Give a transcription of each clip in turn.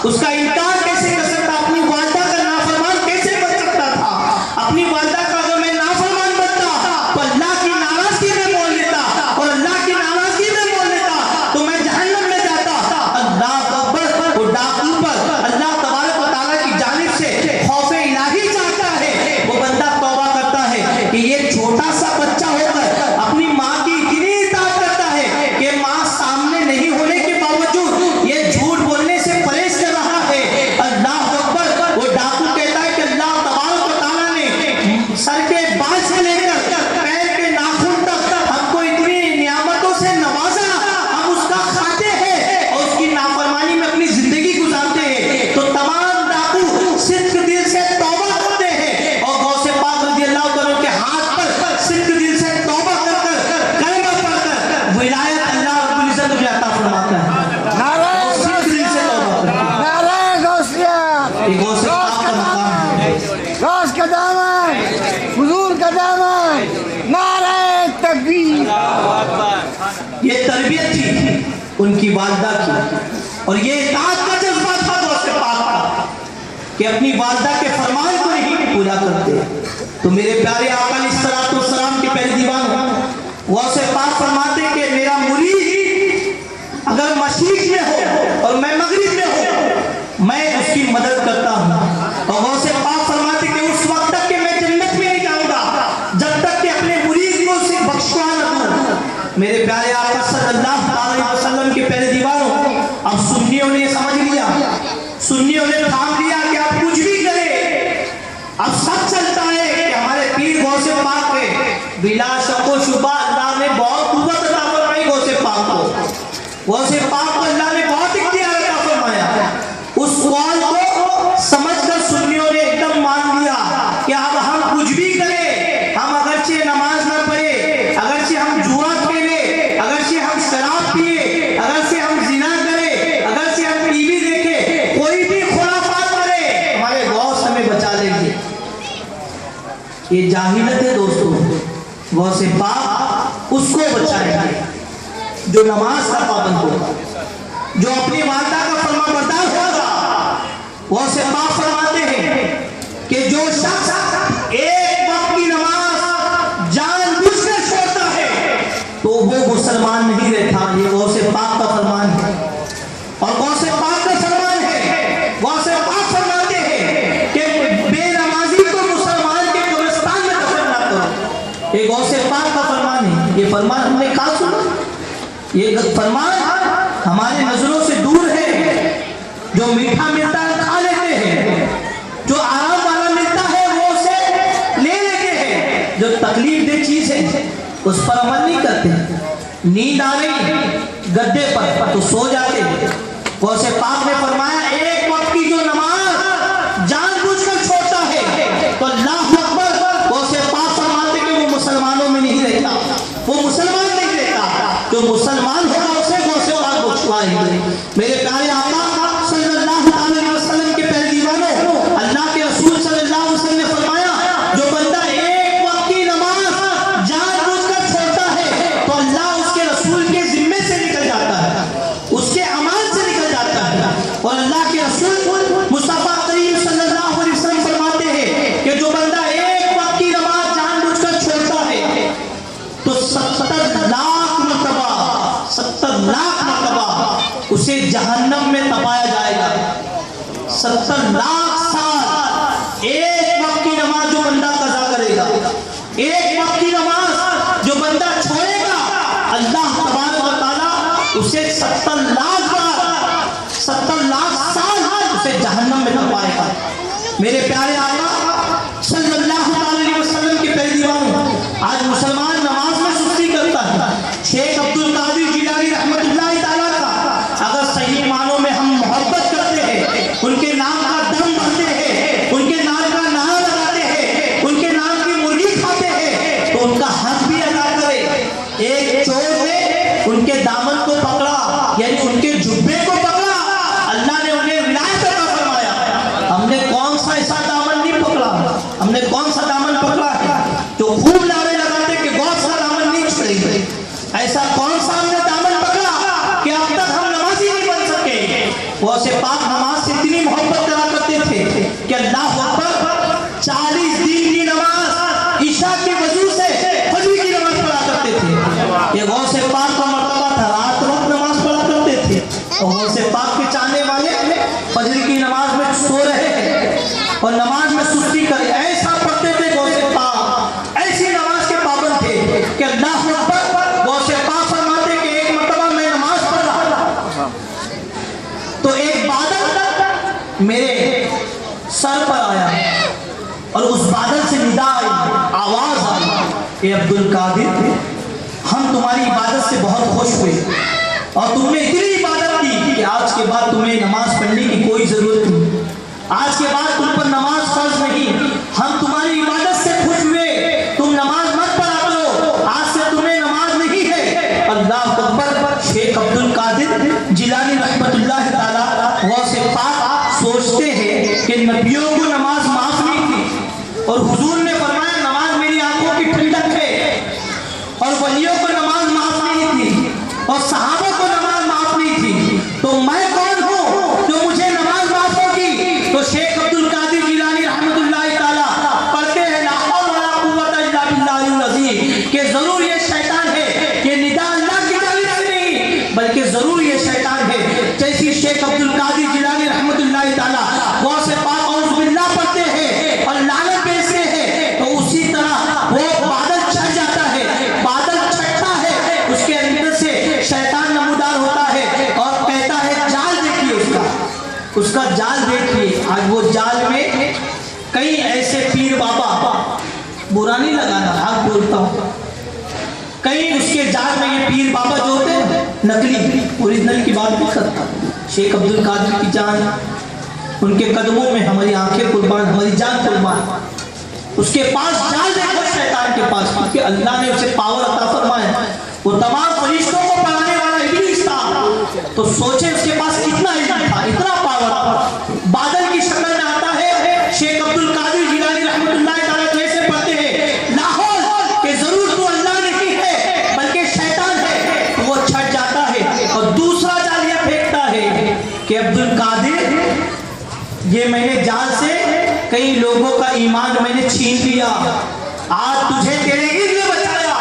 اس کا انکار کیسے کر سکتا؟ اپنی والدہ کا نافرمان کیسے بن سکتا تھا؟ اپنی والدہ کا اگر میں نافرمان بنتا تو اللہ کی ناراضگی میں مول لیتا، اور اللہ کی ناراضگی میں مول لیتا تو میں جہنم میں جاتا۔ اللہ اکبر، وہ ڈاکو پر اللہ تبارک و تعالیٰ کی جانب سے خوف الہی چاہتا ہے، وہ بندہ توبہ کرتا ہے کہ یہ چھوٹا سا بچہ ہو کر اپنی ماں کی اتنی اطاعت کرتا ہے کہ ماں سامنے نہیں ہونے کے باوجود یہ جھوٹ بولنے سے پرہیز کر رہا ہے۔ اللہ اکبر، وہ ڈاکو کہتا ہے کہ اللہ تبارک و تعالیٰ نے سر کے بال سے لے کر پیر کے ناخن تک ہم کو اتنی نعمتوں سے نوازا، ہم اس کا کھاتے ہیں اور اس کی نافرمانی میں اپنی زندگی گزارتے ہیں۔ تو تمام ڈاکو صدق دل سے توبہ کرتے ہیں اور غوث پاک رضی اللہ عنہ کے ہاتھ پر صدق دل سے توبہ کر کر کلمہ پڑھ کر ولایت اللہ رب العزت مجھے عطا فرماتا ہے۔ نعرہ صدق دل سے توبہ کرتا ہے۔ نعرہ غوثیہ، یہ غوث پاک کا مقام ہے۔ غوث کا دامن، حضور کا دامن، نعرہ تکبیر۔ یہ تربیت تھی ان کی والدہ کی، اور یہ اطاعت کا جذبہ تھا غوث پاک کا کہ اپنی والدہ کے فرمان کو نہیں پورا کرتے۔ تو میرے پیارے آقا علیہ الصلوۃ والسلام کے پہلے دیوان غوث پاک فرماتے کہ میرا مرید اگر مشرق میں ہو اور میں مغرب میں ہوں، میں اس کی مدد کرتا ہوں۔ اور غوث پاک فرماتے کہ اس وقت تک کہ میں جنت میں نہیں جاؤں گا جب تک کہ اپنے مرید کو اسے بخشوا نہ دوں۔ میرے پیارے آقا صلی اللہ علیہ وسلم کے پہلے دیوانوں، اب سنیوں نے سمجھ لیا، سنیوں نے تھام لیا کہ آپ کچھ بھی کریں، اب سب چلتا ہے کہ ہمارے پیر غوث پاک کے بلا شک و شبہ اللہ نے بہت قوت عطا فرمائی غوث پاک کو، غوث پاک کو اللہ نے بہت اختیار عطا فرمایا۔ اس قول کو سمجھ کر سنیوں نے ایک دم مان لیا کہ اب ہم کچھ بھی کریں، ہم اگرچہ نماز نہ پڑھے، اگرچہ ہم جوا کھیلے، اگرچہ ہم شراب پیے، اگرچہ ہم زنا کرے، اگرچہ ہم ٹی وی دیکھے، کوئی بھی خرافات کرے، ہمارے غوث ہمیں بچا لیں گے۔ یہ جاہلت ہے دوستو۔ غوث پاک اس کو بچائیں گے جو نماز کا پابند ہوگا، جو اپنی والدہ کا فرما بردار ہوگا۔ غوث پاک فرماتے ہیں کہ جو شخص ایک وقت کی نماز جان بوجھ کر چھوڑتا ہے تو وہ مسلمان نہیں رہتا۔ یہ غوث پاک کا فرمان ہے، اور غوث پاک کا فرمان ہے۔ غوث پاک فرماتے ہیں کہ بے نمازی کو مسلمان کے قبرستان میں دفن نہ کرو۔ یہ غوث پاک کا فرمان ہے۔ یہ فرمان ہم نے کہاں سنا؟ یہ فرمان ہماری نظروں سے دور ہے۔ جو میٹھا ملتا ہے کھا لیتے ہیں، جو آرام والا ملتا ہے وہ اسے لے لیتے ہیں، جو تکلیف دہ چیز ہے اس پر عمل نہیں کرتے۔ نیند آ رہی گدے پر تو سو جاتے۔ غوث پاک نے فرمایا ایک وقت کی جو نماز جان بوجھ کر چھوڑتا ہے تو اللہ اکبر، غوث پاک فرماتے کہ وہ مسلمانوں میں نہیں رہتا، وہ مسلمان نہیں رہتا۔ جو مسلمان ہوگا اسے غوث پاک بخشوائیں گے۔ میرے پیارے آقا صلی اللہ علیہ وسلم کے پہلے دیوانوں، اللہ کے رسول صلی اللہ علیہ وسلم نے فرمایا جو بندہ ایک وقت کی نماز جان بوجھ کر چھوڑتا ہے تو اللہ اس کے رسول کے ذمے سے نکل جاتا ہے، اس کے امان سے نکل جاتا ہے۔ اور اللہ کے رسول مصطفیٰ کریم صلی اللہ علیہ وسلم فرماتے ہیں کہ جو بندہ ایک وقت کی نماز جان بوجھ کر چھوڑتا ہے تو 70 لاکھ مرتبہ اسے جہنم میں تپایا جائے گا۔ 70 لاکھ سال ایک وقت کی نماز جو بندہ قضا کرے گا، ایک وقت کی نماز جو بندہ چھوڑے گا، اللہ تبارک و تعالیٰ اسے 70 لاکھ سال اسے جہنم میں تپائے گا۔ میرے پیارے آقا صلی اللہ علیہ وسلم کے پہلے دیوانوں، آج مسلمان نماز میں سستی کرتا ہے۔ شیخ عبد القادر جیلانی رحمت اللہ تعالیٰ کا اگر صحیح معنوں میں ہم محبت کرتے ہیں، ان کے نام کا دم بھرتے ہیں، ان کے نام کا نعرہ لگاتے ہیں، ان کے نام کی مرغی کھاتے ہیں، تو ان کا حق بھی ادا کرے۔ ایک چور نے ان کے دامن کو پکڑا، یعنی ان کے جبے کو پکڑا، اللہ نے انہیں ولایت عطا فرمایا۔ ہم نے کون سا ایسا دامن نہیں پکڑا غوث پاک نماز سے اتنی محبت کرا کرتے تھے کہ اللہ اکبر 40 دن کی نماز عشاء کی وضو سے فجر کی نماز پڑھا کرتے تھے. یہ غوث پاک کا مرتبہ تھا, رات وقت نماز پڑھا کرتے تھے. اور غوث پاک کے چاہنے والے فجر کی نماز میں سو رہے ہیں اور نماز میں سستی کرے, ایسا پڑھتے تھے غوث پاک, ایسی نماز کے پابند تھے کہ اللہ اکبر. غوث پاک فرماتے کہ ایک مرتبہ میں نماز پڑھ رہا تھا تو ایک بادل میرے سر پر آیا اور اس بادل سے ندا آئی, آواز آئی, اے عبد القادر ہم تمہاری عبادت سے بہت خوش ہوئے اور تم نے اتنی عبادت کی کہ آج کے بعد تمہیں نماز پڑھنے کی کوئی ضرورت نہیں, آج کے بعد تم پر نماز فرض نہیں, ہم تمہاری عبادت سے خوش ہوئے, تم نماز مت پڑھا کرو, آج سے تمہیں نماز نہیں ہے. اللہ اکبر. شیخ عبد القادر جیلانی رحمت اللہ تعالی غوث پاک سوچتے ہیں کہ نبیوں کو نماز معاف نہیں تھی اور حضور نے فرمایا نماز میری آنکھوں کی ٹھنڈک ہے, اور ولیوں کو نماز معاف نہیں تھی اور صحابہ کو نماز معاف نہیں تھی, تو میں کون ہوں جو مجھے نماز معاف ہوگی. تو شیخ عبد القادر جیلانی رحمت اللہ تعالی پڑھتے ہیں لا حول ولا قوت الا باللہ العظیم کہ ضرور یہ شیطان ہے, یہ ندا اللہ کی جانب سے نہیں بلکہ ضرور یہ شیطان ہے. جیسی شیخ عبد القادر جیلانی رحمت اللہ تعالی غوث پاک اعوذ باللہ پڑھتے ہیں اور لعنت بھیجتے ہیں, تو اسی طرح وہ بادل چھٹ جاتا ہے, بادل چھٹتا ہے, اس کے اندر سے شیطان نمودار ہوتا ہے اور کہتا ہے جال دیکھیے اس کا جال دیکھیے. آج وہ جال میں کئی ایسے پیر بابا, برا نہیں لگانا حق بولتا ہوں, کئی اس کے جال میں یہ پیر بابا جو ہوتے ہیں نقلی, اوریجنل کی بات نہیں کرتا. شیخ عبد القادر کی جان, ان کے قدموں میں ہماری آنکھیں قربان, ہماری جان قربان. اس کے پاس جال دیکھو شیطان کے پاس, کیونکہ اللہ نے اسے پاور عطا فرمایا, وہ تمام فرشتوں کو پڑھانے والا ابلیس تھا, تو سوچے اس کے پاس کتنا علم تھا, اتنا پاور تھا. بادل کی شکل میں آتا ہے, شیخ عبد القادر جیلانی رحمت اللہ تعالیٰ جیسے پڑھتے ہیں لاہور کہ ضرور تو اللہ نہیں ہے بلکہ شیطان ہے, تو وہ چھٹ جاتا ہے اور دوسرا جال یہ پھینکتا ہے کہ عبد القادر یہ میں نے جال سے کئی لوگوں کا ایمان میں نے چھین لیا, آج تجھے تیرے علم نے بچایا.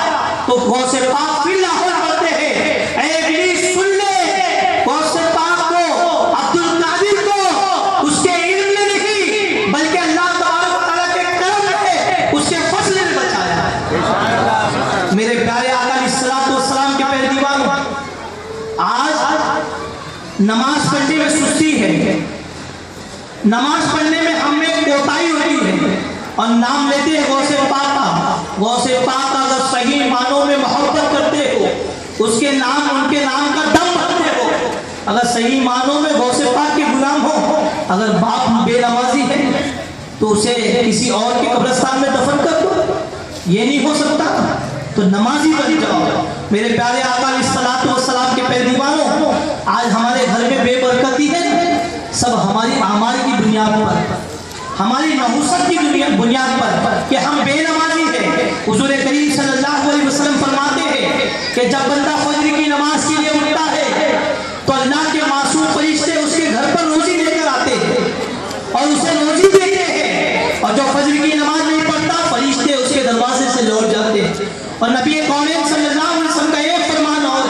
تو غوث پاک پھر لاہور پڑھتے ہیں, اے ابلیس سن لے, غوث پاک کو عبد القادر کو اس کے علم نے نہیں بلکہ اللہ تبارک و تعالیٰ کے کرم نے, اس کے فضل نے بچایا. میرے پیارے آقا علیہ الصلوۃ والسلام کے پیارے دیوانوں, آج نماز پڑھنے میں سستی ہے, نماز پڑھنے میں ہم میں کوتاہی ہوتی ہے اور نام لیتے ہیں غوث پاک کا. غوث پاک کا اگر صحیح معنوں میں محبت کرتے ہو, اس کے نام ان کے نام کا دم بھرتے ہو, اگر صحیح معنوں میں غوث پاک کے غلام ہو, اگر باپ بے نمازی ہے تو اسے کسی اور کے قبرستان میں دفن کر دو, یہ نہیں ہو سکتا تو نمازی بن جاؤ. میرے پیارے آقا علیہ الصلوۃ والسلام کے پیارے دیوانوں, آج ہمارے گھر میں بے برکتی ہے سب ہماری اعمال کی بنیاد پر, ہماری نحوست کی بنیاد پر کہ ہم بے نمازی ہیں. حضور کریم صلی اللہ علیہ وسلم فرماتے ہیں کہ جب بندہ فجر کی نماز کے لیے اٹھتا ہے تو اللہ کے معصوم فرشتے اس کے گھر پر روزی لے کر آتے ہیں اور اسے روزی دیتے ہیں, اور جو فجر کی نماز نہیں پڑھتا فرشتے اس کے دروازے سے لوٹ جاتے ہیں. اور نبی کونین صلی اللہ علیہ وسلم کا ایک فرمان اور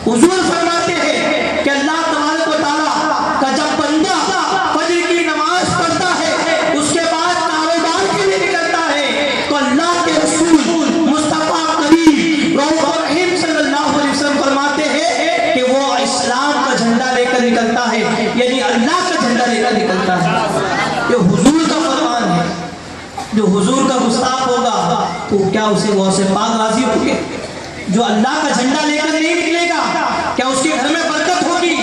حضور فرماتے ہیں کہ اللہ تبارک و تعالیٰ کا جب بندہ فجر کی نماز پڑھتا ہے اس کے بعد کاروبار کے لیے نکلتا ہے تو اللہ کے رسول مصطفیٰ کریم رؤوف رحیم صلی اللہ علیہ وسلم فرماتے ہیں کہ وہ اسلام کا جھنڈا لے کر نکلتا ہے, یعنی اللہ کا جھنڈا لے کر نکلتا ہے. یہ حضور کا فرمان ہے, جو حضور کا گستاخ ہوگا تو کیا اسے غوث پاک راضی ہوں گے؟ جو اللہ کا جھنڈا لے کر نہیں نکلے گا کیا اس کے گھر میں برکت ہوگی؟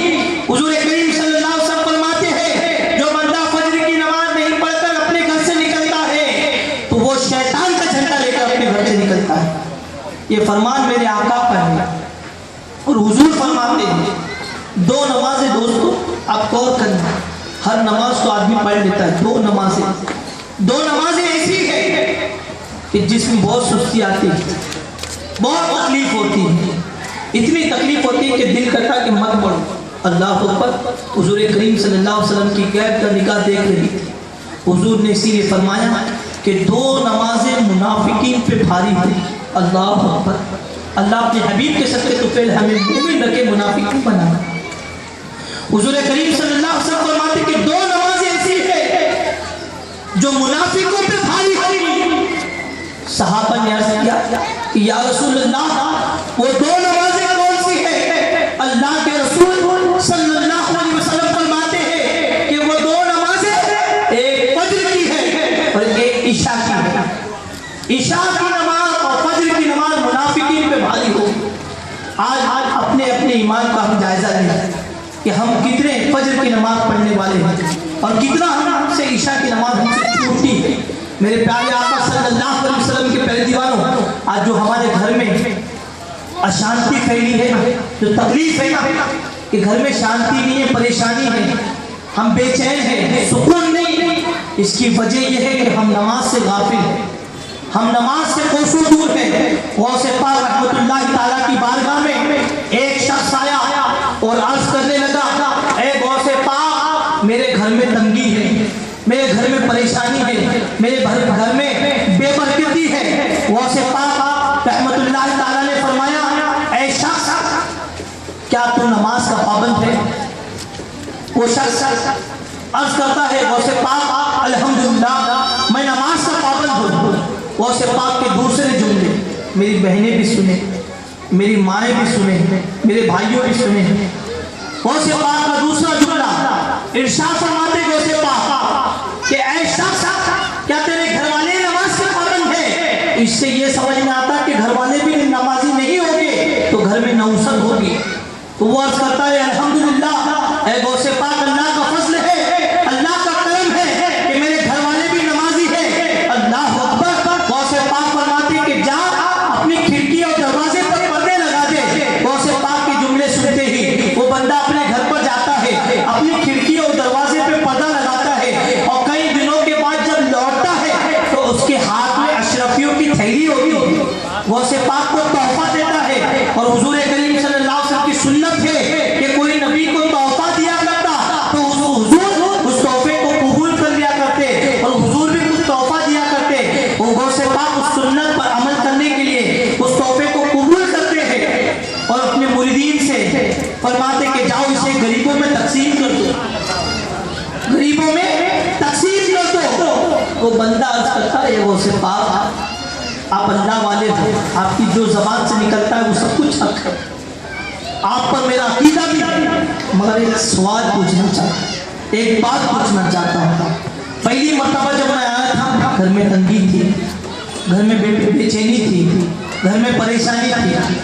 حضور کریم صلی اللہ علیہ وسلم فرماتے ہیں جو بندہ فجر کی نماز نہیں پڑھ کر اپنے گھر سے نکلتا ہے تو وہ شیطان کا جھنڈا لے کر اپنے گھر سے نکلتا ہے. یہ فرمان میرے آقا کا ہے اور حضور فرماتے ہیں دو نمازیں دوستو آپ غور کرنا, ہر نماز تو آدمی پڑھ لیتا ہے, دو نمازیں ایسی ہیں کہ جس میں بہت سستی آتی ہے, بہت تکلیف ہوتی ہے, اتنی تکلیف ہوتی ہے کہ دل کرتا ہے کہ مت پڑھو, اللہ اکبر. حضور کریم صلی اللہ علیہ وسلم کی غیب کا نکاح دیکھ رہی تھی. حضور نے اسی لیے فرمایا کہ 2 نمازیں منافقین پہ بھاری تھیں. اللہ اکبر. اللہ اپنے حبیب کے صدقے تو پہلے ہمیں مومن رکھے, منافق بنا. حضور کریم صلی اللہ علیہ وسلم فرماتے کہ 2 نمازیں ایسی ہیں جو منافقوں پہ بھاری تھیں. صحابہ نے عرض کیا کہ یا رسول اللہ وہ 2 نمازیں کون سی ہیں؟ اللہ کے رسول صلی اللہ علیہ وسلم فرماتے ہیں کہ وہ 2 نمازیں ایک فجر کی ہے اور ایک عشاء کی ہے. عشاء کی نماز اور فجر کی نماز منافقین پہ بھاری ہو. آج اپنے ایمان کا ہم جائزہ لیں کہ ہم کتنے فجر کی نماز پڑھنے والے ہیں اور کتنا ہم سے عشاء کی نماز ہم سے چھوٹی ہے. میرے پیارے آقا صلی اللہ علیہ وسلم کے پیارے دیوانوں, آج جو ہمارے گھر میں اشانتی پھیلی ہے, جو تکلیف ہے کہ گھر میں شانتی نہیں ہے, پریشانی ہے, ہم بے چین ہیں, سکون نہیں, اس کی وجہ یہ ہے کہ ہم نماز سے غافل ہیں, ہم نماز سے کوسوں دور ہیں. غوث پاک رحمت اللہ تعالیٰ کی بارگاہ میں ایک شخص آیا اور عرض کرنے لگا, اے غوث پاک میرے گھر میں تنگی ہے, میرے گھر میں پریشانی ہے, میرے گھر میں بے برکتی ہے. غوث پاک رحمت اللہ تعالیٰ نے فرمایا, اے شخص کیا تو نماز کا پابند ہے؟ وہ شخص عرض کرتا ہے, غوث پاک الحمدللہ میں نماز کا پابند ہوں. غوث پاک کے دوسرے جملے میری بہنیں بھی سنیں, میری مائیں بھی سنیں, میرے بھائیوں بھی سنیں. غوث پاک کا دوسرا جملہ ارشاد فرماتے غوث پاک کہ اے شخص کیا تیرے گھر والے نماز کے پابند ہیں؟ اس سے یہ سمجھ میں آتا کہ گھر والے بھی نمازی نہیں ہوں گے تو گھر میں نوسط ہوگی. تو وہ عرض کرتا ہے الحمدللہ اے غوث پاک اللہ کا فضل ہے, اللہ کا کرم ہے کہ میرے گھر والے بھی نمازی ہیں. اللہ اکبر. غوث پاک فرماتے کہ جا اپنی کھڑکی اور دروازے پر پردے لگا دے. غوث پاک کے جملے سنتے ہی وہ بندہ اپنے گھر پر جاتا ہے, اپنی کھڑکی اور دروازے پہ پردہ لگاتا ہے اور کئی دنوں کے بعد جب لوٹتا ہے تو اس کے ہاتھ میں اشرفیوں کی تھیلی ہوتی ہے. غوث پاک کو تحفہ دیتا ہے اور حضور کریم صلی اللہ علیہ وسلم کی سنت ہے کہ کوئی نبی کو تحفہ دیا کرتا تو حضور اس تحفے کو قبول کر لیا کرتے اور حضور بھی کچھ تحفہ دیا کرتے. وہ غوث پاک اس سنت پر عمل کرنے کے لیے اس تحفے کو قبول کرتے ہیں اور اپنے مریدین سے فرماتے کہ جاؤ اسے غریبوں میں تقسیم کر دو, غریبوں میں تقسیم کر دو. وہ بندہ عرض کرتا ہے غوث پاک آپ اللہ والے ہو, آپ کی جو زبان سے نکلتا ہے وہ سب کچھ حق ہے, آپ پر میرا عقیدہ بھی ہے, مگر ایک سوال پوچھنا چاہتا ہوں, ایک بات پوچھنا چاہتا ہوں. پہلی مرتبہ جب میں آیا تھا گھر میں تنگی تھی, گھر میں بے چینی تھی, گھر میں پریشانی تھی.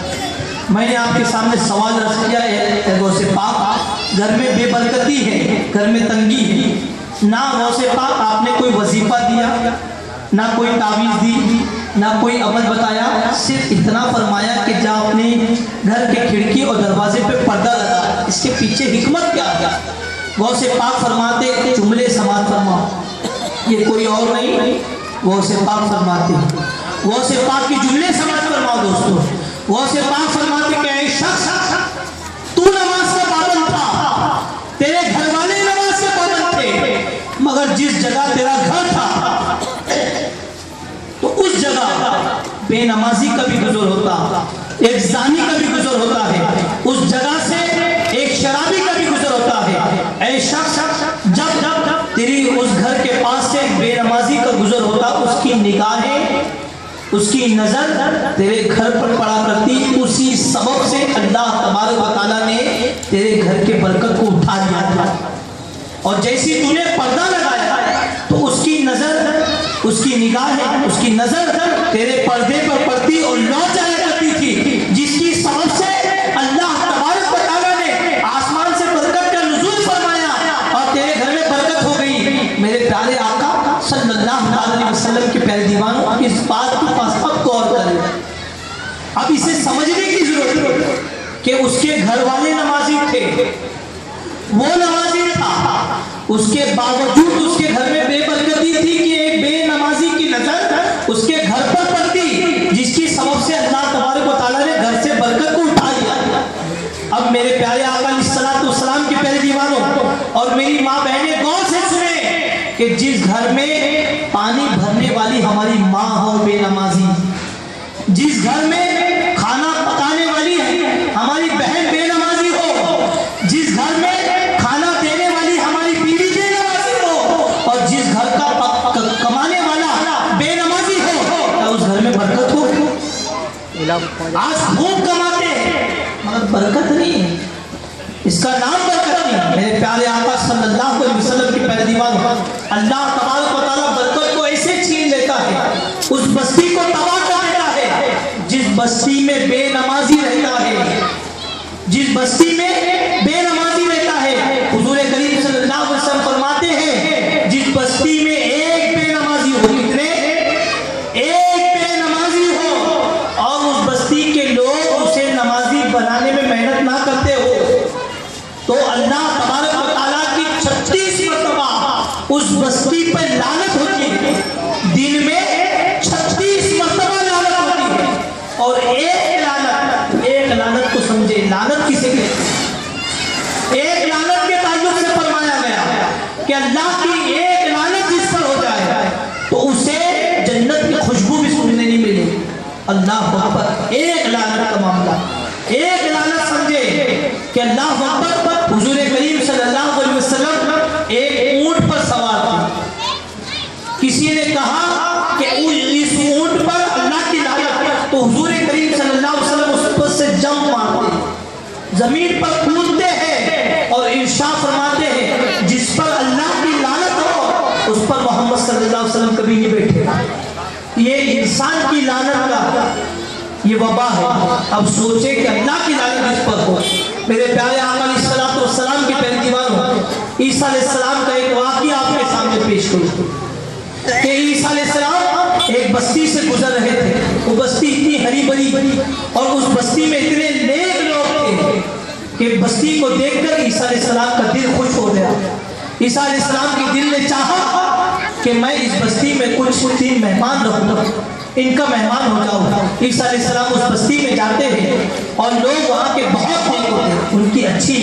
میں نے آپ کے سامنے سوال رکھ کیا ہے غوث پاک گھر میں بے برکتی ہے, گھر میں تنگی ہے, نہ غوث پاک آپ نے کوئی وظیفہ دیا, نہ کوئی تعویذ دی, نہ کوئی عمل بتایا, صرف اتنا فرمایا کہ جا اپنے گھر کے کھڑکی اور دروازے پہ پردہ لگا. اس کے پیچھے حکمت کیا ہے؟ غوث پاک فرماتے جملے سماعت فرماؤ, یہ کوئی اور نہیں, غوث پاک فرماتے غوث پاک کی جملے سماعت فرماؤ دوستو. غوث پاک فرماتے کہ اے شخص تو نماز کا پابند تھا, تیرے گھر والے نماز کے پابند تھے, مگر جس جگہ تیرا گھر تھا تو اس جگہ بے نمازی کا بھی گزر ہوتا, ایک زانی کا بھی گزر ہوتا ہے, اس جگہ سے ایک شرابی کا بھی گزر ہوتا ہے. اے شخص جب تیری اس گھر کے پاس سے بے نمازی کا گزر ہوتا, اس کی نگاہیں, اس کی نظر تیرے گھر پر پڑا کرتی, اسی سبب سے اللہ تبارک و تعالیٰ نے تیرے گھر کے برکت کو اٹھا دیا تھا. اور جیسی تو نے پردہ لگایا تو اس کی نظر, اس کی نگاہیں, اس کی نظر تیرے پردے پر پڑتی اور لوٹ جایا کرتی تھی, جس کی سبب سے اللہ تبارک و تعالیٰ نے آسمان سے برکت کا نزول فرمایا اور تیرے گھر میں برکت ہو گئی. میرے پیارے آقا صلی اللہ علیہ وسلم کے پیارے دیوانوں, اس بات کے پاس اب غور کریں, اب اسے سمجھنے کی ضرورت ہے کہ اس کے گھر والے نمازی تھے, وہ نمازی تھا, اس کے باوجود اس کے گھر میں بے برکتی تھی کہ ایک بے نمازی کی نظر اس کے گھر پر پڑتی, جس کی سبب سے اللہ تبارک و تعالیٰ نے گھر سے برکت کو اٹھا لیا. اب میرے پیارے آقا علیہ الصلوۃ والسلام میری ماں بہنیں غور سے سنیں کہ جس گھر میں پانی بھرنے والی ہماری ماں ہو بے نمازی، جس گھر میں کھانا پکانے والی ہماری بہن بے نمازی ہو، جس گھر میں کھانا دینے والی ہماری بیوی بے نمازی ہو، اور جس گھر کا کمانے والا بے نمازی ہو، کیا اس گھر میں برکت ہو؟ آج خوب کماتے ہیں مگر برکت نہیں ہے، اس کا نام برکت نہیں۔ میرے پیارے آقا صلی اللہ علیہ وسلم کی پہلے دیوان، اللہ تبارک و تعالیٰ برکت کو ایسے چھین لیتا ہے، اس بستی کو تباہ کر دیتا ہے جس بستی میں بے نمازی رہتا ہے، جس بستی میں بے نمازی رہتا ہے۔ حضور کریم صلی اللہ علیہ وسلم فرماتے ہیں جس بستی میں ایک بے نمازی ہو، کتنے؟ ایک بے نمازی ہو، اور اس بستی کے لوگ اسے نمازی بنانے میں محنت نہ کرتے ہو، تو اللہ تبارک و تعالیٰ کی 36 مرتبہ اس بستی پر لعنت ہوتی ہے، دن میں 36 مرتبہ لعنت ہوتی ہے۔ اور ایک لعنت کو سمجھے، لعنت کسے کہتے ہیں؟ ایک لعنت کے تعلق سے فرمایا گیا کہ اللہ کی ایک لعنت جس پر ہو جائے تو اسے جنت کی خوشبو بھی سننے نہیں ملے گی۔ اللہ اکبر، ایک لعنت کا معاملہ، ایک لعنت سمجھے کہ اللہ اکبر۔ حضور کریم صلی اللہ علیہ وسلم ایک اونٹ پر سوار تھے، کسی نے کہا کہ اس اونٹ پر اللہ کی لعنت، تو حضور کریم صلی اللہ علیہ وسلم اس پر سے جم مارتے، زمین پر کودتے ہیں اور ارشاد فرماتے ہیں جس پر اللہ کی لعنت ہو اس پر محمد صلی اللہ علیہ وسلم کبھی نہیں بیٹھے۔ یہ انسان کی لعنت کا یہ وبا ہے۔ اب سوچے کہ اللہ کی لعنت اس پر ہو۔ میرے پیارے آقا علیہ الصلوۃ والسلام کی پہلی دیوان ہو، عیسیٰ علیہ السلام کا ایک واقعہ آپ کے سامنے پیش کروں کہ عیسیٰ علیہ السلام ایک بستی سے گزر رہے تھے، وہ بستی اتنی ہری بھری اور اس بستی میں اتنے نیک لوگ تھے کہ بستی کو دیکھ کر عیسیٰ علیہ السلام کا دل خوش ہو گیا۔ عیسیٰ علیہ السلام کے دل نے چاہا کہ میں اس بستی میں کچھ 3 مہمان رکھوں، ان کا مہمان ہو جاؤں۔ عیسیٰ علیہ السلام اس بستی میں جاتے ہیں اور لوگ وہاں کے بہت نیک ہوتے ہیں، ان کی اچھی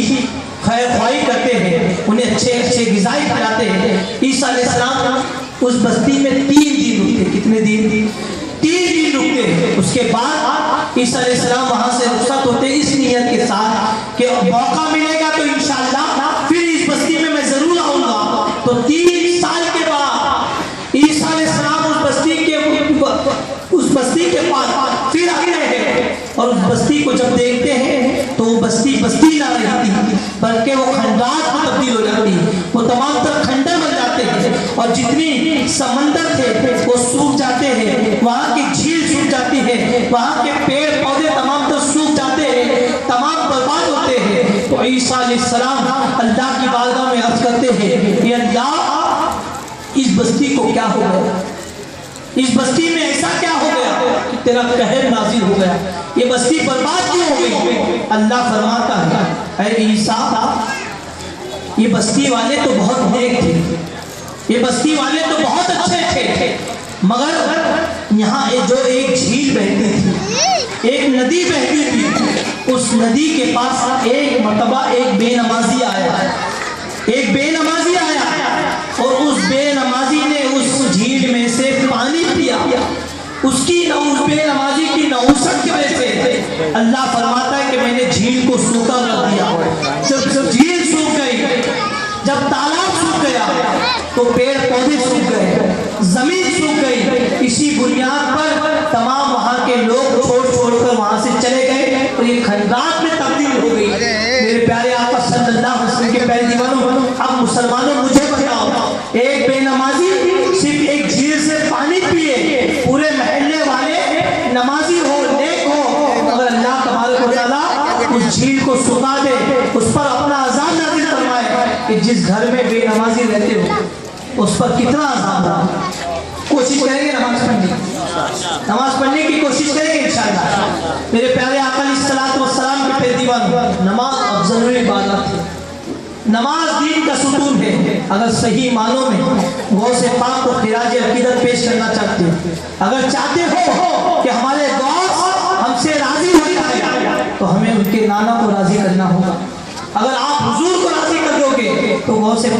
خیر خواہی کرتے ہیں، انہیں اچھے غذائیں کھلاتے ہیں۔ عیسیٰ علیہ السلام اس بستی میں 3 دن رکتے۔ کتنے دن؟ 3 دن رکتے ہیں۔ اس کے بعد عیسیٰ علیہ السلام وہاں سے رخصت ہوتے اس نیت کے ساتھ کہ موقع ملے گا تو انشاءاللہ پھر اس بستی میں ضرور آؤں گا۔ تو 3 سال کے بعد عیسیٰ علیہ السلام اس بستی کے پاس پھر آ رہے ہیں، اور اس بستی کو جب دیکھتے ہیں تو وہ بستی نہ رہتی بلکہ وہ کھنڈرات میں تبدیل ہو جاتی ہے، وہ تمام تر کھنڈر بن جاتے ہیں، اور جتنی سمندر تھے وہ سوکھ جاتے ہیں، وہاں کی جھیل سوکھ جاتی ہے، وہاں کے پیڑ پودے تمام تر سوکھ جاتے ہیں، تمام برباد ہوتے ہیں۔ تو عیسیٰ علیہ السلام اللہ کی بارگاہ میں عرض کرتے ہیں کہ اللہ اس بستی کو کیا ہو گیا، اس بستی میں ایسا کیا ہو گیا کہ تیرا قہر نازل ہو گیا، یہ بستی برباد کیوں ہو گئی؟ اللہ فرماتا ہے اے عیسیٰ، یہ بستی والے تو بہت نیک تھے، یہ بستی والے تو بہت اچھے تھے، مگر یہاں جو ایک جھیل بہتی تھی، ایک ندی بہتی تھی، اس ندی کے پاس ایک مرتبہ ایک بے نمازی آیا، ایک بے نمازی آیا، اور اس بے نمازی نے اس جھیل میں سے پانی پیا۔ اس بے نمازی کی نحوست کی وجہ سے اللہ فرماتا ہے کہ میں نے جھیل کو سوکھا کر دیا۔ جب جھیل سوکھ گئی، جب تالاب سوکھ گیا تو پیڑ پودے سوکھ گئے، زمین سوکھ گئی۔ اسی بنیاد پر تمام وہاں کے لوگ چھوڑ کر وہاں سے چلے گئے اور یہ کھنڈرات میں تبدیل ہو گئی۔ میرے پیارے آقا صلی اللہ علیہ وسلم کے پیارے دیوانوں، اب مسلمانوں مجھے بتاؤ، ایک بے نمازی صرف ایک جھیل سے پانی پیے، پورے محلے والے نمازی ہو، نیک ہو، اگر اللہ تبارک و تعالیٰ اس جھیل کو سکھا دے، اس پر اپنا عذاب نازل فرمائے کہ جس گھر میں بے نمازی رہتے ہو اس پر کتنا عذاب ہے۔ کوشش کریں گے نماز پڑھنے کی کوشش کریں گے انشاءاللہ۔ میرے پیارے آقا علیہ الصلوۃ والسلام کے پھر دیوان، نماز افضل العبادات ہے، نماز دین کا ستون ہے۔ اگر صحیح معنوں میں غوث پاک کو خراج عقیدت پیش کرنا چاہتے ہیں، اگر چاہتے ہو کہ ہمارے غوث ہم سے راضی ہو جائے تو ہمیں ان کے نانا کو راضی کرنا ہوگا۔ اگر آپ حضور کو راضی کر دو گے تو وہ سے